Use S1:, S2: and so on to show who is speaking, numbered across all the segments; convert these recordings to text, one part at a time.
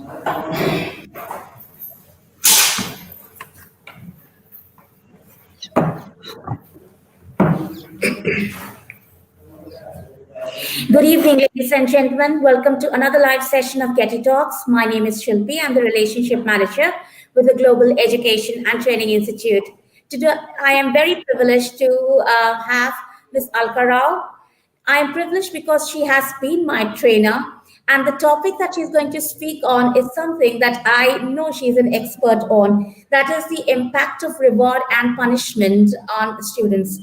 S1: Good evening, ladies and gentlemen. Welcome to another live session of GETI Talks. My name is Shilpi. I'm the Relationship Manager with the Global Education and Training Institute. Today, I am very privileged to have Ms. Alka Rao. I am privileged because she has been my trainer, and the topic that she's going to speak on is something that I know she's an expert on. That is the impact of reward and punishment on students,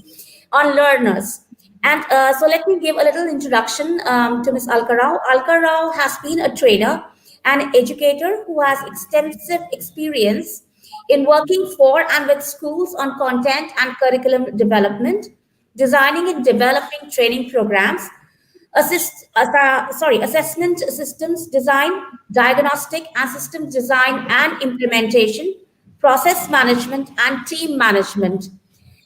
S1: on learners. And so let me give a little introduction to Ms. Alka Rao. Alka Rao has been a trainer and educator who has extensive experience in working for and with schools on content and curriculum development, designing and developing training programs, assessment systems design, diagnostic and systems design and implementation, process management, and team management.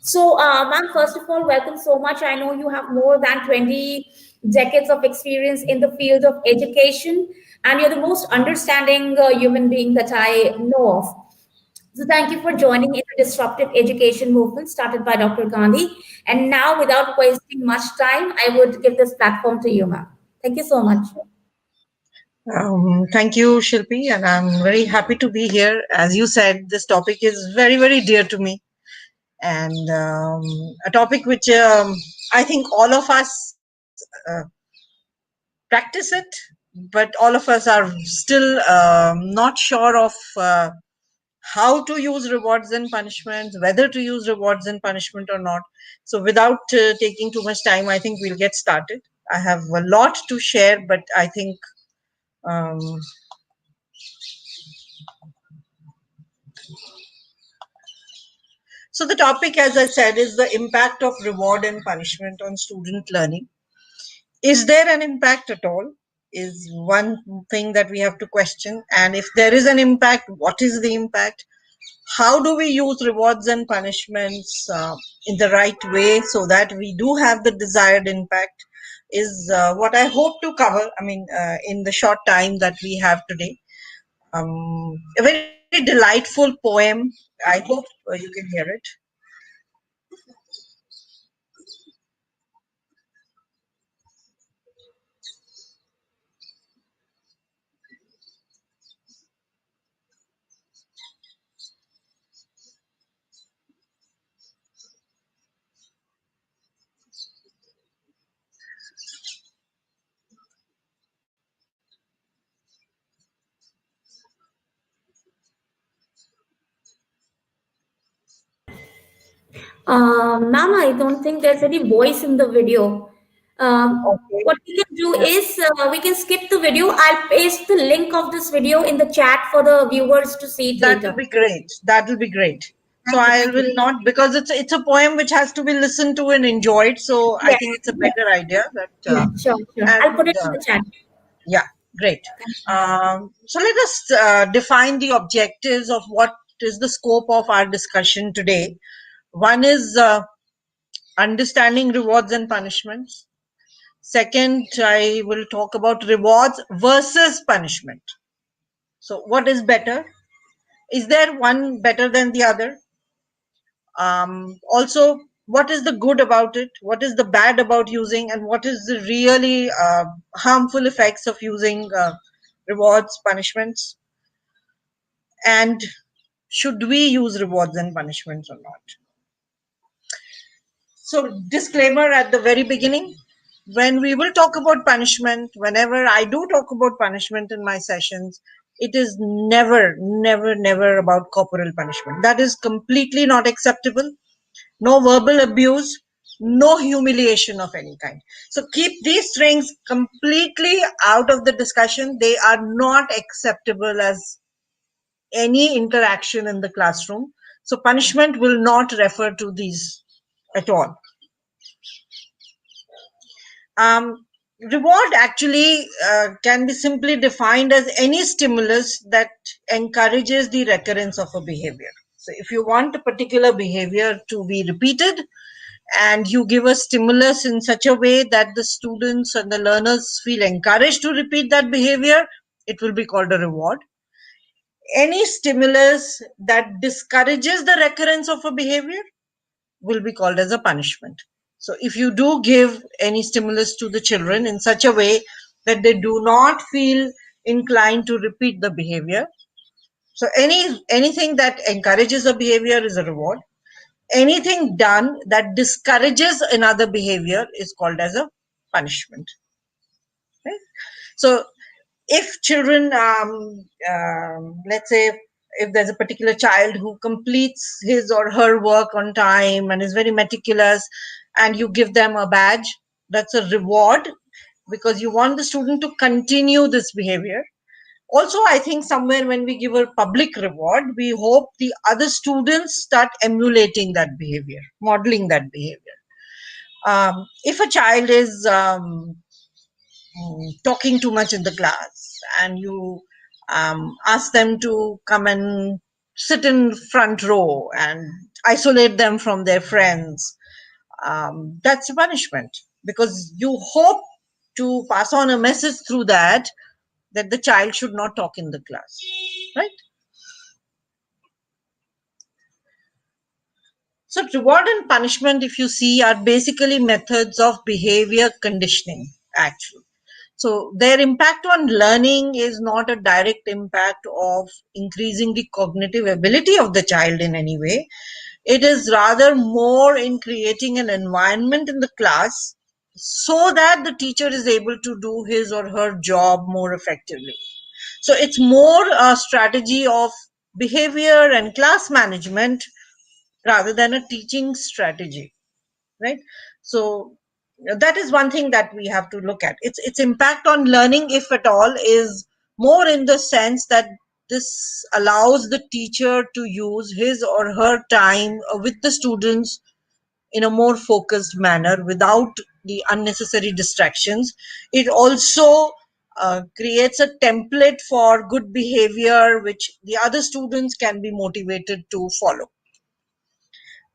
S1: So, ma'am, first of all, welcome so much. I know you have more than 20 decades of experience in the field of education, and you're the most understanding human being that I know of. So, thank you for joining in the disruptive education movement started by Dr. Gandhi. And now, without wasting much time, I would give this platform to you, ma'am. Thank you so much.
S2: Thank you, Shilpi, and I'm very happy to be here. As you said, this topic is very, very dear to me, and a topic which I think all of us practice it, but all of us are still not sure of how to use rewards and punishments, whether to use rewards and punishment or not. So, without taking too much time, I think we'll get started. I have a lot to share, but I think. Um, So the topic, as I said, is the impact of reward and punishment on student learning. Is there an impact at all? Is one thing that we have to question. And if there is an impact, what is the impact? How do we use rewards and punishments in the right way so that we do have the desired impact? Is what I hope to cover. In the short time that we have today. A very delightful poem. I hope you can hear it.
S1: Ma'am, I don't think there's any voice in the video.
S2: Okay.
S1: What we can do is we can skip the video. I'll paste the link of this video in the chat for the viewers to see it
S2: That will
S1: later.
S2: be great. That will be great. So
S1: Thank you.
S2: I
S1: Thank you.
S2: will not, because it's a poem which has to be listened to and enjoyed. So I
S1: Yes.
S2: think it's a
S1: Yes.
S2: better idea that
S1: Yeah. Sure. Sure. I'll put
S2: and
S1: it in the chat.
S2: yeah, great. So let us define the objectives of what is the scope of our discussion today. One is understanding rewards and punishments. Second, I will talk about rewards versus punishment. So what is better? Is there one better than the other? Also, what is the good about it? What is the bad about using, and what is the really harmful effects of using rewards, punishments? And should we use rewards and punishments or not? So, disclaimer at the very beginning, when we will talk about punishment, whenever I do talk about punishment in my sessions, it is never, never, never about corporal punishment. That is completely not acceptable. No verbal abuse, no humiliation of any kind. So keep these things completely out of the discussion. They are not acceptable as any interaction in the classroom. So punishment will not refer to these at all. Reward actually can be simply defined as any stimulus that encourages the recurrence of a behavior. So if you want a particular behavior to be repeated and you give a stimulus in such a way that the students and the learners feel encouraged to repeat that behavior, it will be called a reward. Any stimulus that discourages the recurrence of a behavior will be called as a punishment. So if you do give any stimulus to the children in such a way that they do not feel inclined to repeat the behavior, so anything that encourages a behavior is a reward. Anything done that discourages another behavior is called as a punishment. Right? So if children, let's say, if there's a particular child who completes his or her work on time and is very meticulous, and you give them a badge, that's a reward because you want the student to continue this behavior. Also, I think somewhere when we give a public reward, we hope the other students start emulating that behavior, modeling that behavior. If a child is talking too much in the class and you ask them to come and sit in front row and isolate them from their friends, that's a punishment because you hope to pass on a message through that the child should not talk in the class, right? So reward and punishment, if you see, are basically methods of behavior conditioning, actually. So their impact on learning is not a direct impact of increasing the cognitive ability of the child in any way. It is rather more in creating an environment in the class so that the teacher is able to do his or her job more effectively. So it's more a strategy of behavior and class management rather than a teaching strategy, right? So that is one thing that we have to look at. Its impact on learning, if at all, is more in the sense that this allows the teacher to use his or her time with the students in a more focused manner without the unnecessary distractions. It also creates a template for good behavior which the other students can be motivated to follow.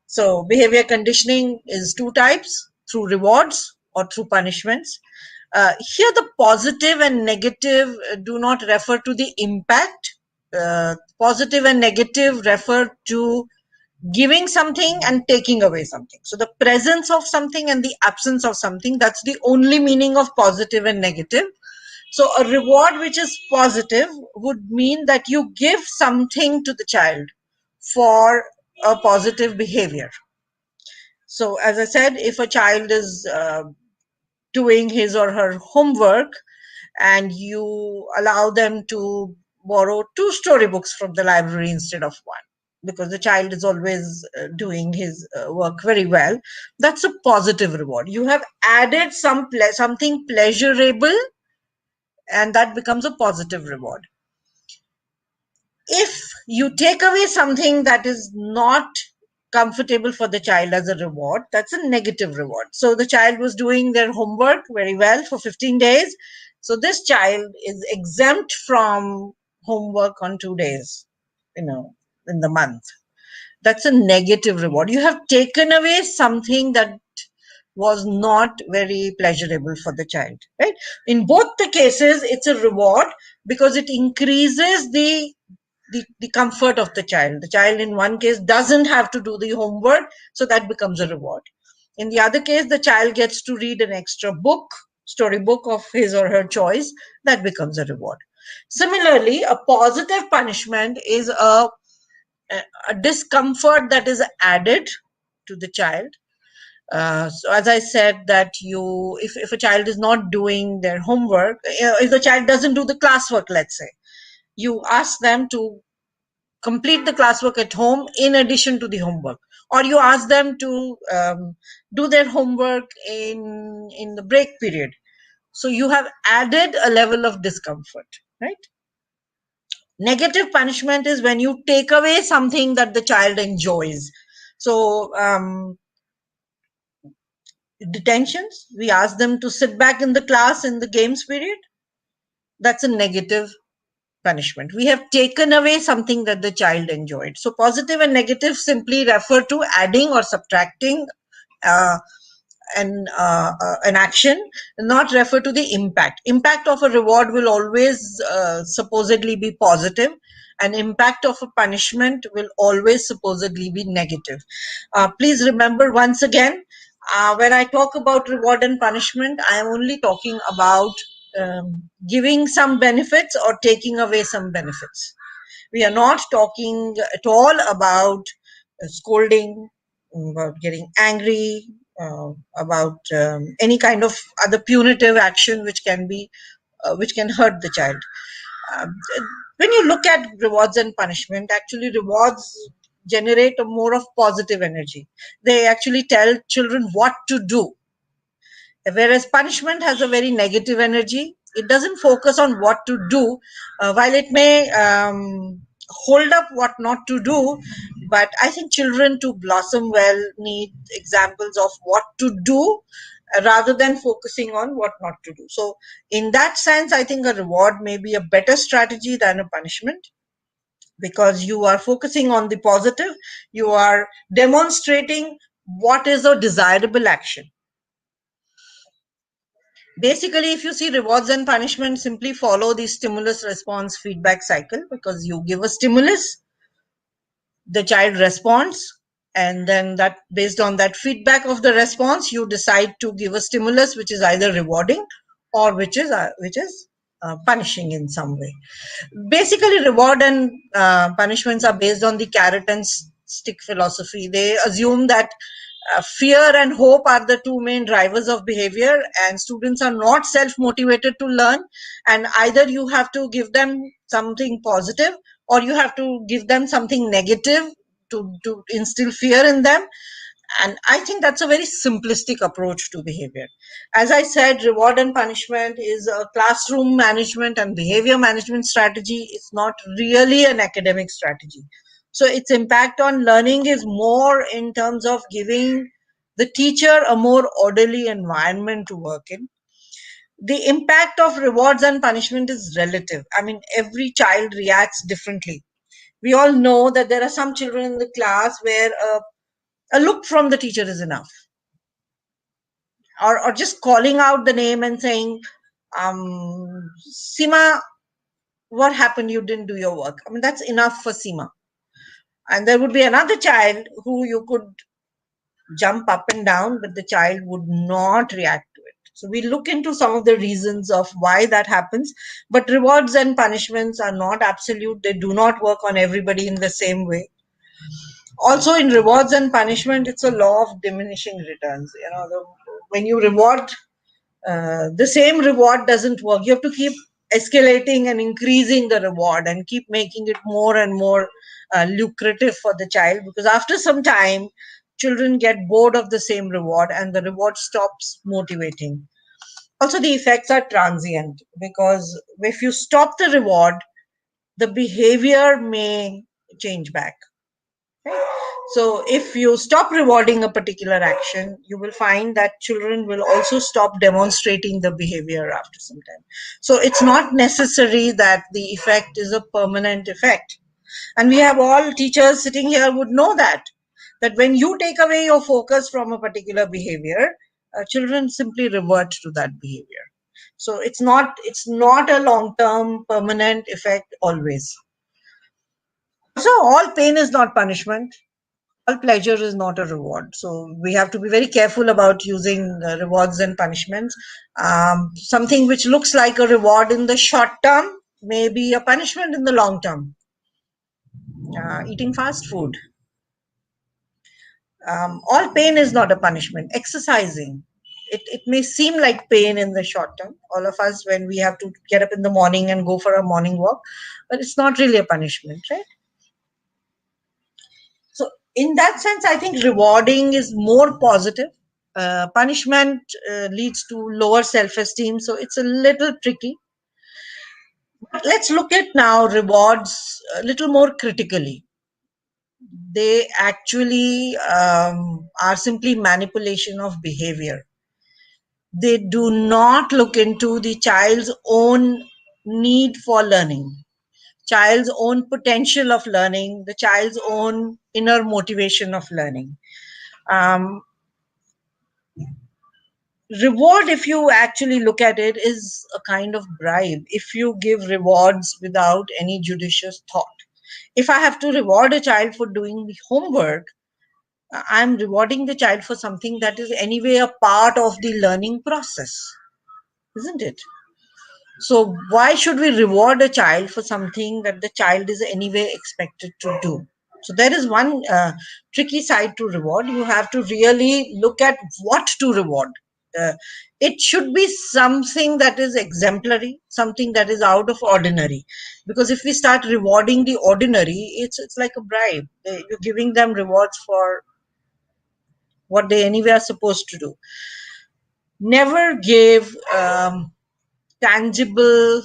S2: So behavior conditioning is two types, through rewards or through punishments. Here the positive and negative do not refer to the impact. Positive and negative refer to giving something and taking away something. So the presence of something and the absence of something, that's the only meaning of positive and negative. So a reward which is positive would mean that you give something to the child for a positive behavior. So as I said, if a child is doing his or her homework and you allow them to borrow 2 storybooks from the library instead of one, because the child is always doing his work very well, that's a positive reward. You have added something pleasurable, and that becomes a positive reward. If you take away something that is not comfortable for the child as a reward, that's a negative reward. So the child was doing their homework very well for 15 days. So this child is exempt from homework on 2 days, in the month. That's a negative reward. You have taken away something that was not very pleasurable for the child, right? In both the cases, it's a reward because it increases the comfort of the child. The child in one case doesn't have to do the homework, so that becomes a reward. In the other case, the child gets to read an extra book, storybook of his or her choice, that becomes a reward. Similarly, a positive punishment is a discomfort that is added to the child. So as I said, that if a child is not doing their homework, if the child doesn't do the classwork, let's say, you ask them to complete the classwork at home in addition to the homework, or you ask them to do their homework in the break period. So you have added a level of discomfort, right? Negative punishment is when you take away something that the child enjoys. So detentions, we ask them to sit back in the class in the games period, that's a negative punishment. We have taken away something that the child enjoyed. So positive and negative simply refer to adding or subtracting an action, not refer to the impact. Impact of a reward will always supposedly be positive, and impact of a punishment will always supposedly be negative. Please remember once again, when I talk about reward and punishment, I am only talking about giving some benefits or taking away some benefits. We are not talking at all about scolding, about getting angry, about any kind of other punitive action which can hurt the child. Um, when you look at rewards and punishment, actually rewards generate a more of positive energy. They actually tell children what to do, whereas punishment has a very negative energy. It doesn't focus on what to do, while it may hold up what not to do. But I think children to blossom well need examples of what to do, rather than focusing on what not to do. So in that sense, I think a reward may be a better strategy than a punishment, because you are focusing on the positive. You are demonstrating what is a desirable action. Basically, if you see, rewards and punishment simply follow the stimulus response feedback cycle, because you give a stimulus, the child responds, and then that, based on that feedback of the response, you decide to give a stimulus which is either rewarding or which is punishing in some way. Basically, reward and punishments are based on the carrot and stick philosophy. They assume that fear and hope are the two main drivers of behavior, and students are not self-motivated to learn. And either you have to give them something positive, or you have to give them something negative to instill fear in them. And I think that's a very simplistic approach to behavior. As I said, reward and punishment is a classroom management and behavior management strategy. It's not really an academic strategy. So its impact on learning is more in terms of giving the teacher a more orderly environment to work in. The impact of rewards and punishment is relative. I mean, every child reacts differently. We all know that there are some children in the class where a look from the teacher is enough, or just calling out the name and saying, Seema, what happened? You didn't do your work. I mean, that's enough for Seema. And there would be another child who you could jump up and down, but the child would not react to it. So we look into some of the reasons of why that happens. But rewards and punishments are not absolute. They do not work on everybody in the same way. Also, in rewards and punishment, it's a law of diminishing returns. When you reward, the same reward doesn't work. You have to keep escalating and increasing the reward and keep making it more and more lucrative for the child, because after some time, children get bored of the same reward and the reward stops motivating. Also, the effects are transient, because if you stop the reward, the behavior may change back. So if you stop rewarding a particular action, you will find that children will also stop demonstrating the behavior after some time. So it's not necessary that the effect is a permanent effect. And we have all teachers sitting here would know that when you take away your focus from a particular behavior, children simply revert to that behavior. So it's not a long-term permanent effect always. So all pain is not punishment. All pleasure is not a reward. So we have to be very careful about using rewards and punishments. Something which looks like a reward in the short term may be a punishment in the long term. Eating fast food. All pain is not a punishment. Exercising. It may seem like pain in the short term. All of us, when we have to get up in the morning and go for a morning walk, but it's not really a punishment, right? So in that sense, I think rewarding is more positive. Punishment leads to lower self-esteem, so it's a little tricky. But let's look at now rewards a little more critically. They actually are simply manipulation of behavior. They do not look into the child's own need for learning, child's own potential of learning, the child's own inner motivation of learning. Um, Reward, if you actually look at it, is a kind of bribe if you give rewards without any judicious thought. If I have to reward a child for doing the homework, I'm rewarding the child for something that is anyway a part of the learning process, isn't it? So why should we reward a child for something that the child is anyway expected to do? So there is one tricky side to reward. You have to really look at what to reward. Uh, it should be something that is exemplary, something that is out of ordinary. Because if we start rewarding the ordinary, it's like a bribe. You're giving them rewards for what they anyway are supposed to do. Never give tangible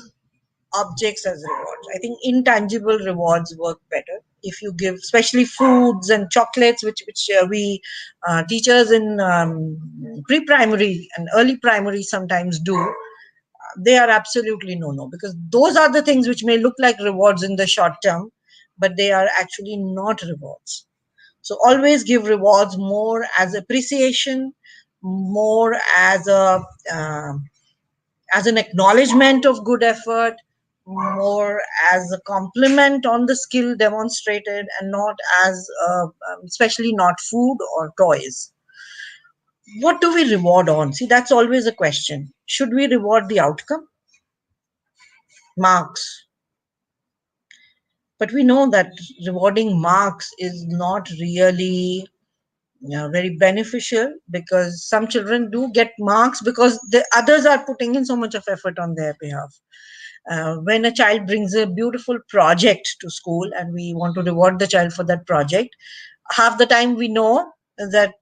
S2: objects as rewards. I think intangible rewards work better. If you give, especially foods and chocolates, which we teachers in pre-primary and early primary sometimes do, they are absolutely no, because those are the things which may look like rewards in the short term, but they are actually not rewards. So always give rewards more as appreciation, more um as an acknowledgement of good effort, more as a compliment on the skill demonstrated, and not as, especially not food or toys. What do we reward on? See, that's always a question. Should we reward the outcome? Marks. But we know that rewarding marks is not really very beneficial, because some children do get marks because the others are putting in so much of effort on their behalf. When a child brings a beautiful project to school and we want to reward the child for that project, half the time we know that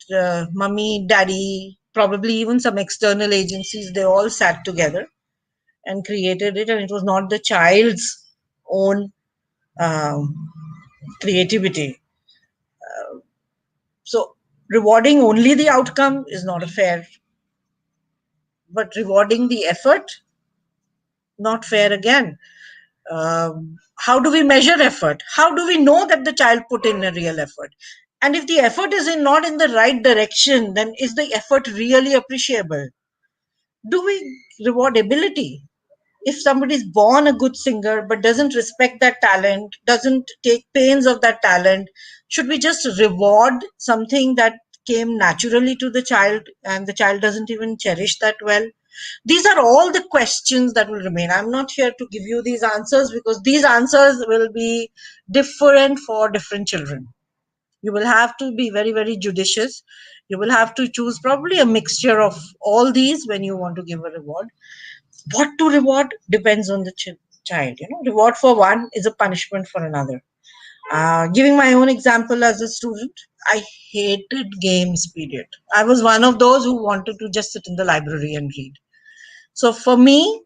S2: mummy, daddy, probably even some external agencies, they all sat together and created it, and it was not the child's own um, creativity. So rewarding only the outcome is not a fair, but rewarding the effort, not fair again. How do we measure effort? How do we know that the child put in a real effort? And if the effort is not in the right direction, then is the effort really appreciable? Do we reward ability? If somebody is born a good singer but doesn't respect that talent, doesn't take pains of that talent, should we just reward something that came naturally to the child and the child doesn't even cherish that well? These are all the questions that will remain. I'm not here to give you these answers because these answers will be different for different children. You will have to be very, very judicious. You will have to choose probably a mixture of all these when you want to give a reward. What to reward depends on the child. Reward for one is a punishment for another. Giving my own example as a student, I hated games period. I was one of those who wanted to just sit in the library and read. So for me,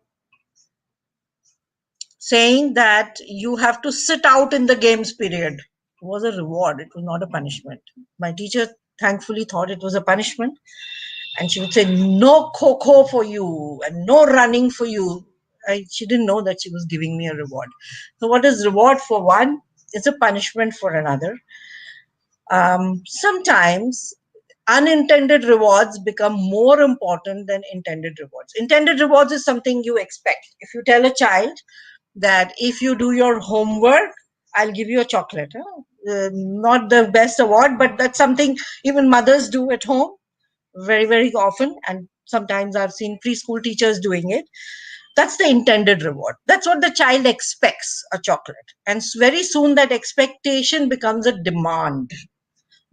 S2: saying that you have to sit out in the games period was a reward. It was not a punishment. My teacher thankfully thought it was a punishment, and she would say, "No cocoa for you and no running for you." She didn't know that she was giving me a reward. So, what is reward for one is a punishment for another. Sometimes unintended rewards become more important than intended rewards. Intended rewards is something you expect. If you tell a child that if you do your homework, I'll give you a chocolate. Not the best award, but that's something even mothers do at home very, very often. And sometimes I've seen preschool teachers doing it. That's the intended reward. That's what the child expects, a chocolate. And very soon that expectation becomes a demand,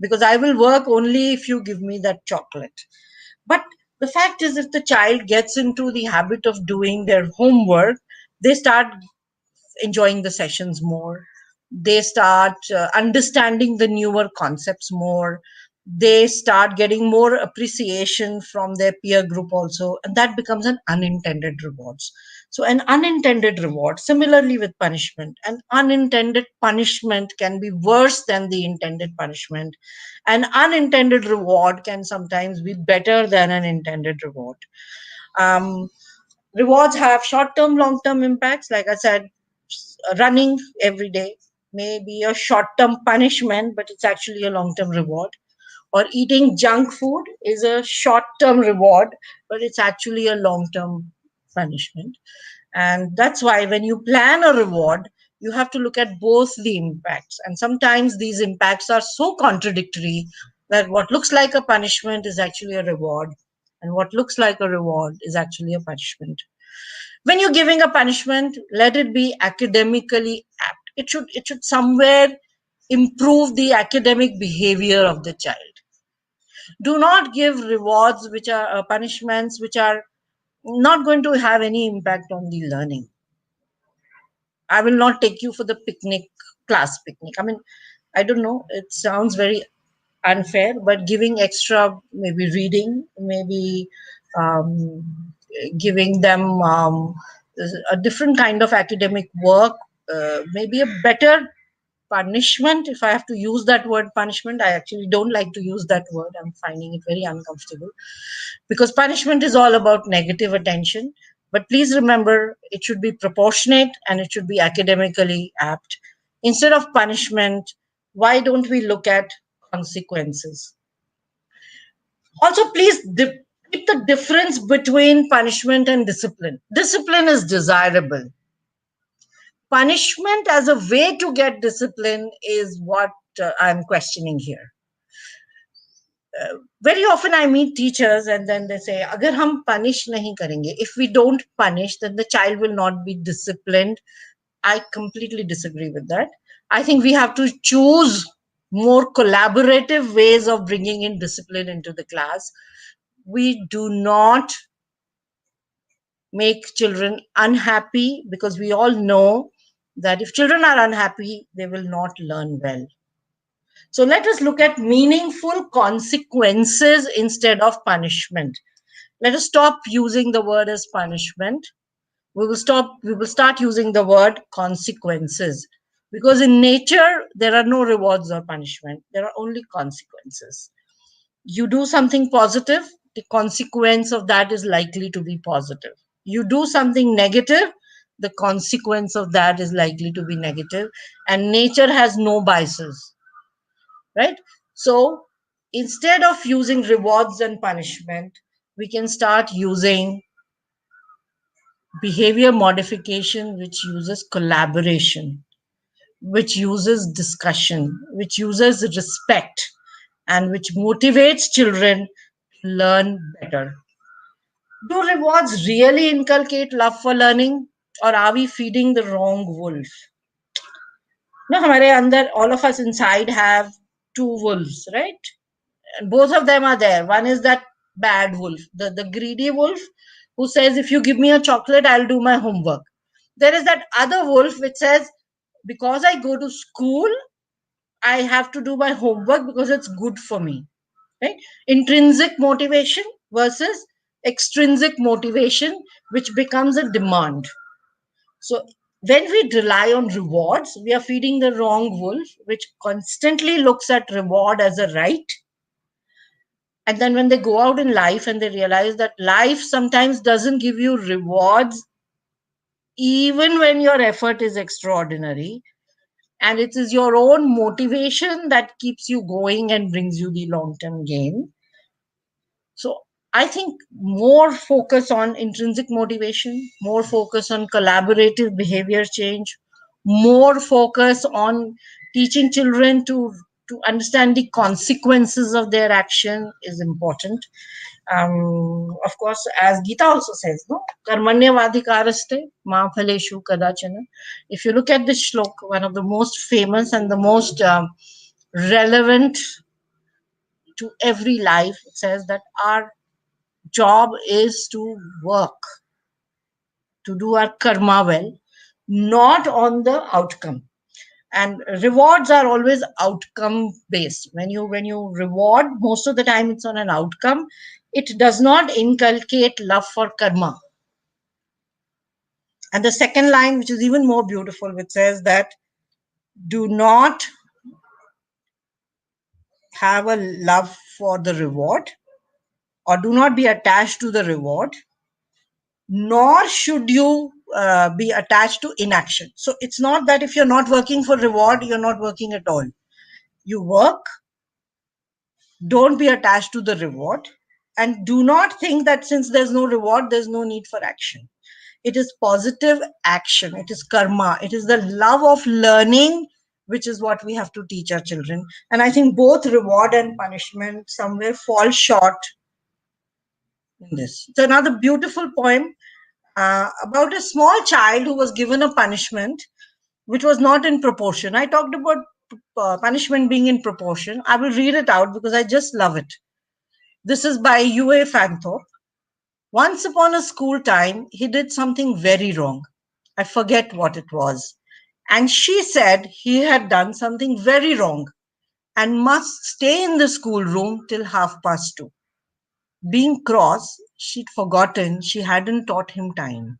S2: because I will work only if you give me that chocolate. But the fact is, if the child gets into the habit of doing their homework, they start enjoying the sessions more. They start understanding the newer concepts more. They start getting more appreciation from their peer group also, and that becomes an unintended rewards. So an unintended reward, similarly with punishment, an unintended punishment can be worse than the intended punishment. An unintended reward can sometimes be better than an intended reward. um, Rewards have short term, long term impacts. Like I said, running every day may be a short term punishment, but it's actually a long term reward. or eating junk food is a short term reward, but it's actually a long term punishment. And that's why when you plan a reward, you have to look at both the impacts. And sometimes these impacts are so contradictory that what looks like a punishment is actually a reward, and what looks like a reward is actually a punishment. When you're giving a punishment, let it be academically apt. It should somewhere improve the academic behavior of the child. Do not give rewards which are punishments which are not going to have any impact on the learning. I will not take you for the picnic, class picnic. I mean, I don't know, it sounds very unfair, but giving extra, maybe reading, maybe giving them a different kind of academic work, maybe a better punishment. If I have to use that word punishment, I actually don't like to use that word. I'm finding it very uncomfortable because punishment is all about negative attention. But please remember, it should be proportionate and it should be academically apt. Instead of punishment, why don't we look at consequences? Also, please keep the difference between punishment and discipline. Discipline is desirable. Punishment as a way to get discipline is what I'm questioning here. Very often I meet teachers and then they say, agar hum punish nahi karenge, if we don't punish, then the child will not be disciplined. I completely disagree with that. I think we have to choose more collaborative ways of bringing in discipline into the class. We do not make children unhappy, because we all know that if children are unhappy, they will not learn well. So let us look at meaningful consequences instead of punishment. Let us stop using the word as punishment. We will start using the word consequences, because in nature there are no rewards or punishment, there are only consequences. You do something positive, the consequence of that is likely to be positive. You do something negative, the consequence of that is likely to be negative. And nature has no biases, right? So instead of using rewards and punishment, we can start using behavior modification, which uses collaboration, which uses discussion, which uses respect, and which motivates children to learn better. Do rewards really inculcate love for learning, or are we feeding the wrong wolf? No, हमारे अंदर, all of us inside have two wolves, right? And both of them are there. One is that bad wolf, the greedy wolf, who says, if you give me a chocolate, I'll do my homework. There is that other wolf which says, because I go to school, I have to do my homework because it's good for me. Right? Intrinsic motivation versus extrinsic motivation, which becomes a demand. So when we rely on rewards, we are feeding the wrong wolf, which constantly looks at reward as a right. And then when they go out in life and they realize that life sometimes doesn't give you rewards, even when your effort is extraordinary, and it is your own motivation that keeps you going and brings you the long term gain. So I think more focus on intrinsic motivation, more focus on collaborative behavior change, more focus on teaching children to understand the consequences of their action is important. Of course, as Gita also says, no, karmanyavadhikaraste ma phaleshu kadachana. If you look at this shlok, one of the most famous and the most relevant to every life, it says that our job is to work, to do our karma well, not on the outcome. And rewards are always outcome based. When you reward, most of the time it's on an outcome. It does not inculcate love for karma. And the second line, which is even more beautiful, which says that do not have a love for the reward, or do not be attached to the reward, nor should you be attached to inaction. So it's not that if you're not working for reward, you're not working at all. You work, Don't be attached to the reward. And do not think that since there's no reward, there's no need for action. It is positive action, it is karma, it is the love of learning, which is what we have to teach our children. And I think both reward and punishment somewhere fall short in this. It's another beautiful poem about a small child who was given a punishment which was not in proportion. I talked about punishment being in proportion. I will read it out because I just love it. This is by UA Fanthorpe. Once upon a school time, he did something very wrong. I forget what it was. And she said he had done something very wrong and must stay in the schoolroom till 2:30. Being cross, she'd forgotten she hadn't taught him time,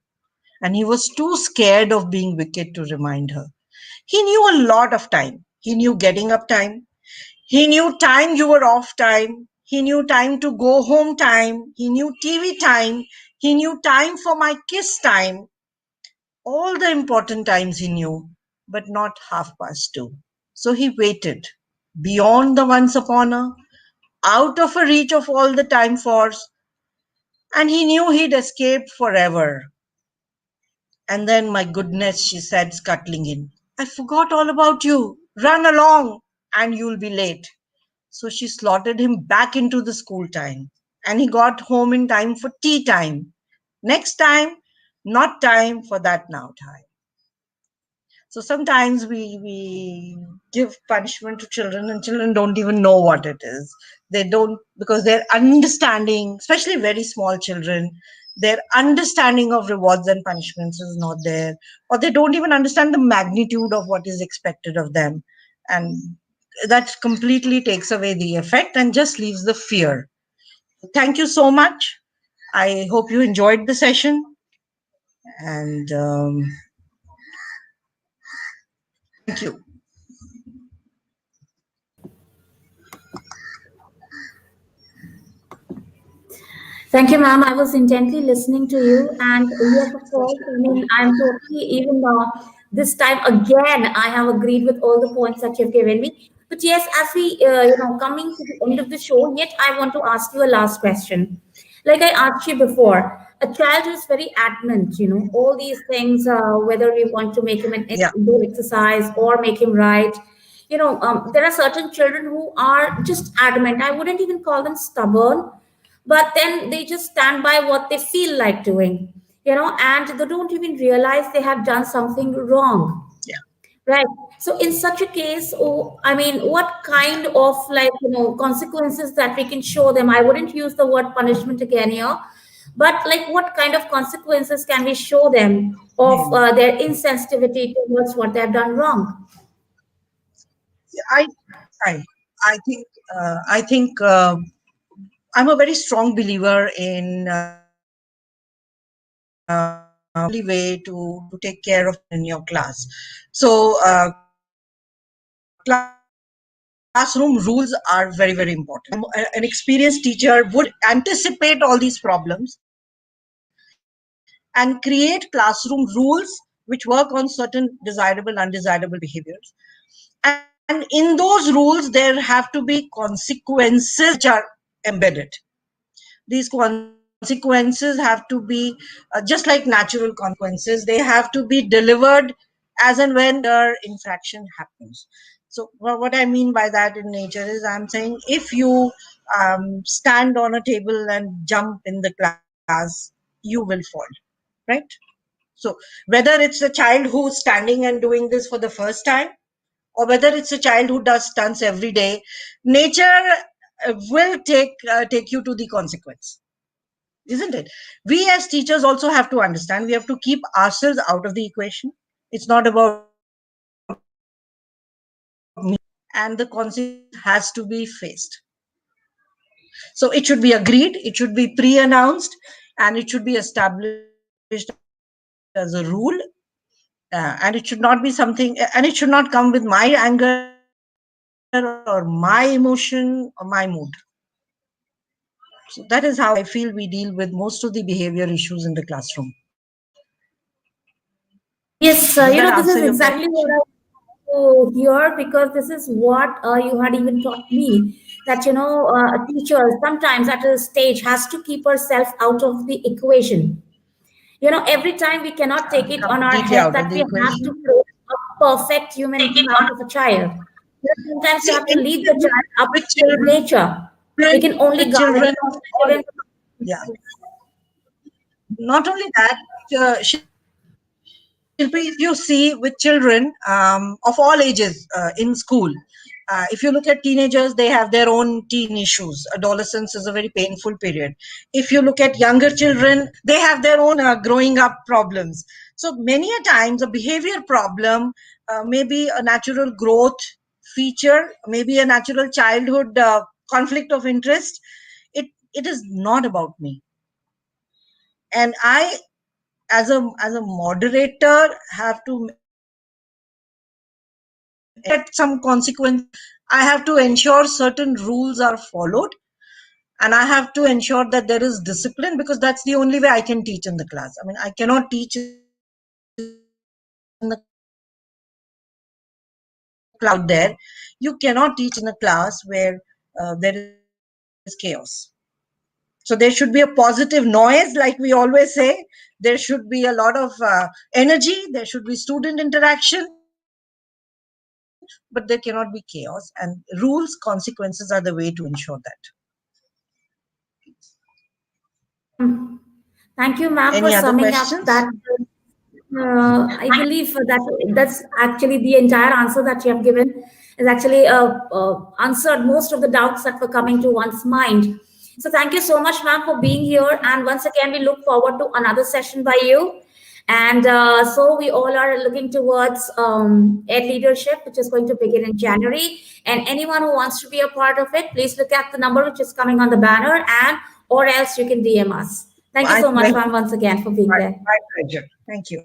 S2: and he was too scared of being wicked to remind her. He knew a lot of time. He knew getting up time. He knew time you were off time. He knew time to go home time. He knew TV time. He knew time for my kiss time. All the important times he knew, but not 2:30. So he waited beyond the once uponer, out of a reach of all the time force, and he knew he'd escape forever. And then, my goodness, she said, scuttling in, I forgot all about you. Run along, and you'll be late. So she slotted him back into the school time, and he got home in time for tea time. Next time, not time for that now time. So sometimes we give punishment to children, and children don't even know what it is. They don't, because their understanding, especially very small children, their understanding of rewards and punishments is not there, or they don't even understand the magnitude of what is expected of them. And that completely takes away the effect and just leaves the fear. Thank you so much. I hope you enjoyed the session. And thank you.
S1: Thank you, ma'am. I was intently listening to you. And yes, of course, I mean, I'm totally, even this time again, I have agreed with all the points that you've given me. But yes, as we, coming to the end of the show, yet I want to ask you a last question. Like I asked you before, a child is very adamant, all these things, whether we want to make him
S2: Yeah.
S1: do exercise or make him write. There are certain children who are just adamant. I wouldn't even call them stubborn, but then they just stand by what they feel like doing, and they don't even realize they have done something wrong, right? So in such a case, oh, I mean, what kind of, like, consequences that we can show them? I wouldn't use the word punishment again here, but like, what kind of consequences can we show them of
S2: Yeah.
S1: their insensitivity towards what they have done wrong?
S2: I I I think I'm a very strong believer in only way to take care of children in your class. So classroom rules are very very important. An experienced teacher would anticipate all these problems and create classroom rules which work on certain desirable undesirable behaviors. And in those rules, there have to be consequences which are embedded. These consequences have to be just like natural consequences. They have to be delivered as and when infraction happens. So what I mean by that in nature is, I'm saying, if you stand on a table and jump in the class, you will fall, right? So whether it's a child who's standing and doing this for the first time, or whether it's a child who does stunts every day, nature will take you to the consequence, isn't it? We as teachers also have to understand, we have to keep ourselves out of the equation. It's not about me, and the consequence has to be faced. So it should be agreed, it should be pre-announced, and it should be established as a rule. And it should not be something, and it should not come with my anger or my emotion or my mood. So that is how I feel we deal with most of the behavior issues in the classroom. Does that
S1: Yes,
S2: answer your
S1: this is
S2: question?
S1: exactly what I want to hear, because this is what you had even taught me. that a teacher sometimes at a stage has to keep herself out of the equation. Every time we cannot take it on our
S2: Completely
S1: head
S2: out
S1: that
S2: of the
S1: we have to
S2: equation.
S1: create a perfect human out of a child. Sometimes we
S2: See,
S1: have to leave the child up
S2: with
S1: to
S2: children,
S1: nature. We can only
S2: with
S1: guide
S2: children of all
S1: them.
S2: ages. Yeah. Not only that, Shilpi, if you see with children of all ages in school, if you look at teenagers, they have their own teen issues. Adolescence is a very painful period. If you look at younger children, they have their own growing up problems. So many a times, a behavior problem, maybe a natural growth feature, maybe a natural childhood conflict of interest. It is not about me, and I, as a moderator, have to ensure that if I get some consequences, I have to ensure certain rules are followed, and I have to ensure that there is discipline, because that's the only way I can teach in the class. I mean, I cannot teach in the class where there is chaos. If you see the cloud there, you cannot teach in a class where there is chaos. So there should be a positive noise, like we always say. There should be a lot of energy. There should be student interaction, but there cannot be chaos. And rules, consequences are the way to ensure that.
S1: Thank you,
S2: Any
S1: ma'am,
S2: other
S1: for summing up
S2: questions?
S1: that. I believe that that's actually the entire answer that you have given is actually answered most of the doubts that were coming to one's mind. So thank you so much, ma'am, for being here. And once again, we look forward to another session by you. And so we all are looking towards Ed Leadership, which is going to begin in January. And anyone who wants to be a part of it, please look at the number which is coming on the banner, and or else you can DM us. Thank you
S2: My
S1: so much,
S2: pleasure.
S1: ma'am, once again for being there.
S2: My pleasure. Thank you.